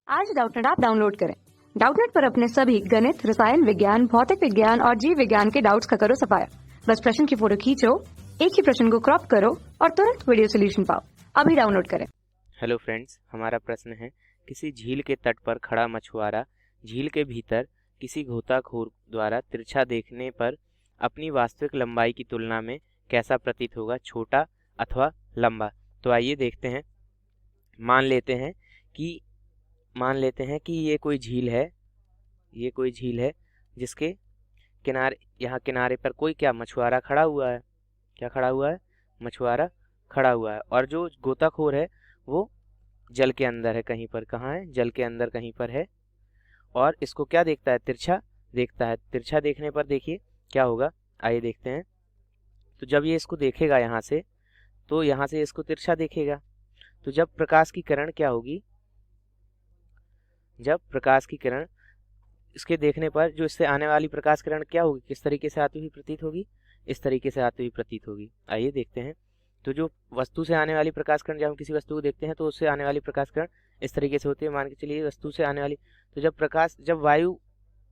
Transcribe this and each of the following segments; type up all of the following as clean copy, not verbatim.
आज Doubtnut app download करें। Doubtnut पर अपने सभी गणित, रसायन विज्ञान, भौतिक विज्ञान और जीव विज्ञान के डाउट्स का करो सफाया। बस प्रश्न की फोटो खींचो, एक ही प्रश्न को क्रॉप करो और तुरंत वीडियो सोल्यूशन पाओ। अभी डाउनलोड करें। हेलो फ्रेंड्स, हमारा प्रश्न है, किसी झील के तट पर खड़ा मछुआरा झील के भीतर किसी गोताखोर द्वारा तिरछा देखने पर अपनी वास्तविक लंबाई की तुलना में कैसा प्रतीत होगा, छोटा अथवा लंबा। तो आइए देखते हैं। मान लेते हैं कि ये कोई झील है जिसके यहाँ किनारे पर कोई मछुआरा खड़ा हुआ है। क्या खड़ा हुआ है? मछुआरा खड़ा हुआ है। और जो गोताखोर है वो जल के अंदर है, कहीं पर। कहाँ है? जल के अंदर कहीं पर है। और इसको क्या देखता है? तिरछा देखता है। तिरछा देखने पर देखिए क्या होगा, आइए देखते हैं। तो जब ये इसको देखेगा यहाँ से, तो यहाँ से इसको तिरछा देखेगा। तो जब प्रकाश की किरण क्या होगी, जब प्रकाश की किरण इसके देखने पर जो इससे आने वाली प्रकाश किरण क्या होगी, किस तरीके से आती हुई प्रतीत होगी? इस तरीके से आती हुई प्रतीत होगी। आइए देखते हैं। तो जो वस्तु से आने वाली प्रकाश किरण, जब हम किसी वस्तु को देखते हैं तो उससे आने वाली प्रकाश किरण इस तरीके से होती है। मान के चलिए वस्तु से आने वाली, तो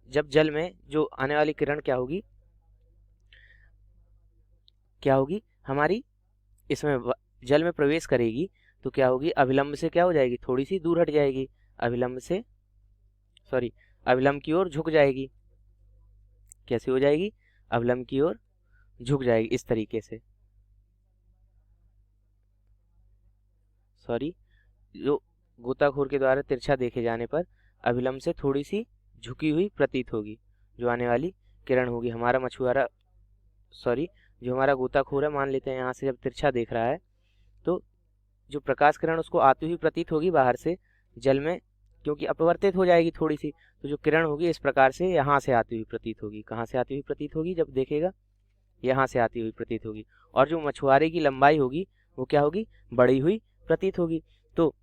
जब जल में जो आने वाली किरण क्या होगी हमारी, इसमें जल में प्रवेश करेगी तो क्या होगी, अभिलंब से क्या हो जाएगी, थोड़ी सी दूर हट जाएगी। अभिलंब की ओर झुक जाएगी। कैसे हो जाएगी? अभिलंब की ओर झुक जाएगी, इस तरीके से। जो गोताखोर के द्वारा तिरछा देखे जाने पर अभिलंब से थोड़ी सी झुकी हुई प्रतीत होगी जो आने वाली किरण होगी। जो हमारा गोताखोर है, मान लेते हैं यहाँ से जब तिरछा देख रहा है तो जो प्रकाश किरण उसको आती हुई प्रतीत होगी बाहर से जल में, क्योंकि अपवर्तित हो जाएगी थोड़ी सी, तो जो किरण होगी इस प्रकार से यहाँ से आती हुई प्रतीत होगी। कहाँ से आती हुई प्रतीत होगी? जब देखेगा यहाँ से आती हुई प्रतीत होगी। और जो मछुआरे की लंबाई होगी वो क्या होगी? बढ़ी हुई प्रतीत होगी। तो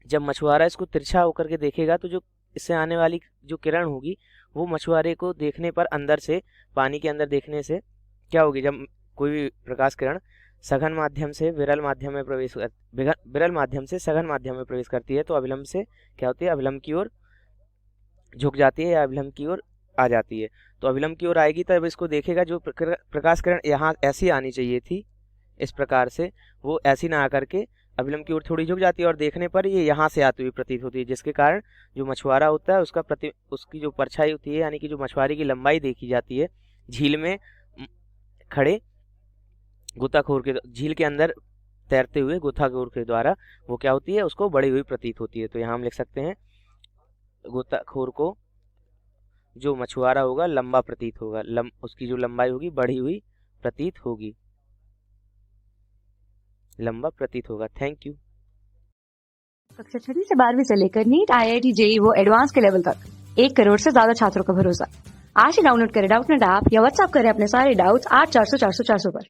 जब मछुआरा इसको तिरछा होकर के देखेगा तो जो इससे आने वाली जो किरण होगी वो मछुआरे को देखने पर अंदर से, पानी के अंदर देखने से क्या होगी, जब कोई भी प्रकाश किरण सघन माध्यम से विरल माध्यम से सघन माध्यम में प्रवेश करती है तो अभिलंब से क्या होती है, अभिलंब की ओर झुक जाती है या अभिलंब की ओर आ जाती है। तो अभिलंब की ओर आएगी तब इसको देखेगा जो प्रकाश किरण यहाँ ऐसी आनी चाहिए थी, इस प्रकार से, वो ऐसी ना आकर के अभिलंब की ओर थोड़ी झुक जाती है और देखने पर ये यहाँ से आती हुई प्रतीत होती है, जिसके कारण जो मछुआरा होता है उसकी जो परछाई होती है, यानी कि जो मछुआरे की लंबाई देखी जाती है झील में खड़े गोताखोर के, झील के अंदर तैरते हुए गोताखोर के द्वारा वो क्या होती है, उसको बढ़ी हुई प्रतीत होती है। तो यहाँ हम लिख सकते हैं गोताखोर को जो मछुआरा होगा लंबा प्रतीत होगा, उसकी जो लंबाई होगी बढ़ी हुई प्रतीत होगी, लंबा प्रतीत होगा। Thank you. कक्षा 6 से 12वीं से लेकर नीट, IIT, JEE वो एडवांस के लेवल तक 1 करोड़ से ज्यादा छात्रों का भरोसा। आज ही डाउनलोड करें डाउटनेट ऐप या व्हाट्सएप करें अपने सारे डाउट्स 8400 400 400 पर।